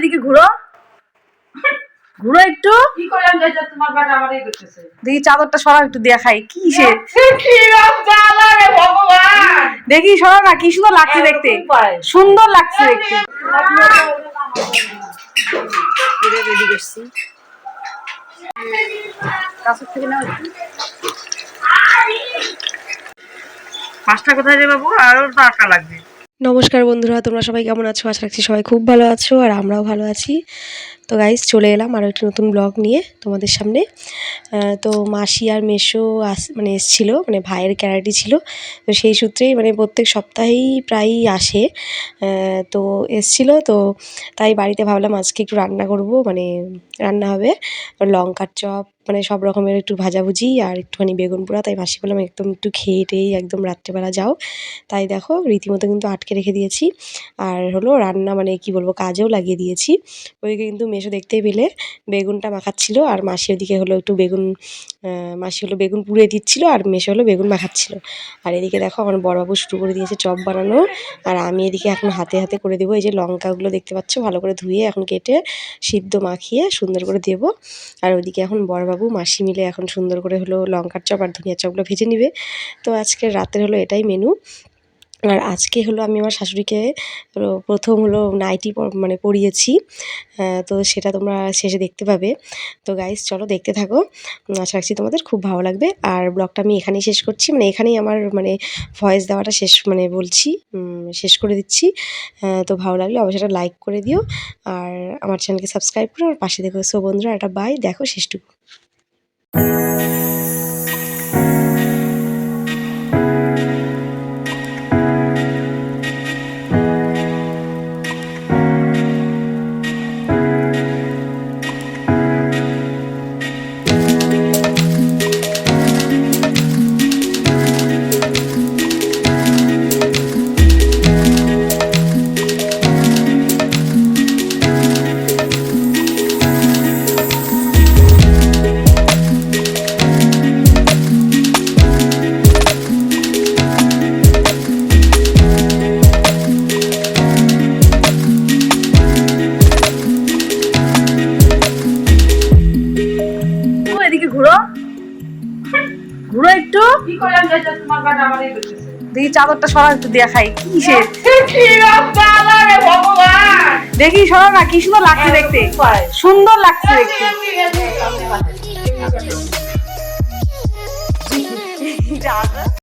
এদিকে ঘুরো ঘুরো একটু। কি করলাম তোমার বাড়ি আমারই করতেছে। দেখি চাদরটা সরাও একটু দেখাই কি সে কি রকম জ্বালা রে ভগবান। দেখি সরাও না, কি সুন্দর লাগছে দেখতে, সুন্দর লাগছে দেখতে। রেডি করছি কাছের থেকে নাও একটু। পাঁচটা কোথায় রে বাবু, আরো টাকা লাগবে। নমস্কার বন্ধুরা, তোমরা সবাই কেমন আছো? আশা রাখছি সবাই খুব ভালো আছো, আর আমরাও ভালো আছি। তো গাইস চলে এলাম আরও একটি নতুন ব্লগ নিয়ে তোমাদের সামনে। তো মাসি আর মেসো মানে এসেছিলো, মানে ভাইয়ের ক্যারাটি ছিল, তো সেই সূত্রেই মানে প্রত্যেক সপ্তাহেই প্রায়ই আসে। তো এসেছিলো, তো তাই বাড়িতে ভাবলাম আজকে একটু রান্না করব, মানে রান্না হবে লঙ্কার চপ, মানে সব রকমের একটু ভাজাভুজি আর একটুখানি বেগুন পোড়া। তাই মাসি বললাম একদম একটু খেয়ে টেয়েই একদম রাত্রেবেলা যাও। তাই দেখো রীতিমতো কিন্তু আটকে রেখে দিয়েছি, আর হলো রান্না মানে কি বলবো কাজেও লাগিয়ে দিয়েছি। ওইদিকে কিন্তু মেসো দেখতেই পেলে বেগুনটা মাখাচ্ছিল, আর মাসি ওদিকে হলো একটু বেগুন, মাসি হলো বেগুন পুড়ে দিচ্ছিল, আর মেসো হলো বেগুন মাখাচ্ছিল। আর এদিকে দেখো আমার বড়বাবু শুরু করে দিয়েছে চপ বানানো, আর আমি এদিকে এখন হাতে হাতে করে দেবো। এই যে লঙ্কাগুলো দেখতে পাচ্ছ ভালো করে ধুয়ে এখন কেটে সিদ্ধ মাখিয়ে সুন্দর করে দেবো। আর ওইদিকে এখন বড়বাবু মাসি মিলে এখন সুন্দর করে হলো লঙ্কার চপ আর ধনিয়ার চপগুলো ভেজে নিবে। তো আজকের রাতের হলো এটাই মেনু। আর আজকে হলো আমি আমার শাশুড়িকে প্রথম হলো নাইটি মানে পরিয়েছি, তো সেটা তোমরা শেষে দেখতে পাবে। তো গাইস চলো দেখতে থাকো, আশা রাখছি তোমাদের খুব ভালো লাগবে। আর ব্লগটা আমি এখানেই শেষ করছি, মানে এখানেই আমার মানে ভয়েস দেওয়াটা শেষ, মানে বলছি শেষ করে দিচ্ছি। তো ভালো লাগলে অবশ্যই একটা লাইক করে দিও, আর আমার চ্যানেলকে সাবস্ক্রাইব করো, আর পাশে দেখো। সো বন্ধুরা একটা বাই, দেখো শেষটুকু। এদিকে ঘুরো ঘুরো একটু। কি করলাম তোমার বাড়ি আমারই করতেছে। দেখি চাদরটা সরাও একটু দেখাই কি সে কি রকম জ্বালা রে ভগবান। দেখি সরাও না, কি সুন্দর লাগছে দেখতে, সুন্দর লাগছে দেখতে।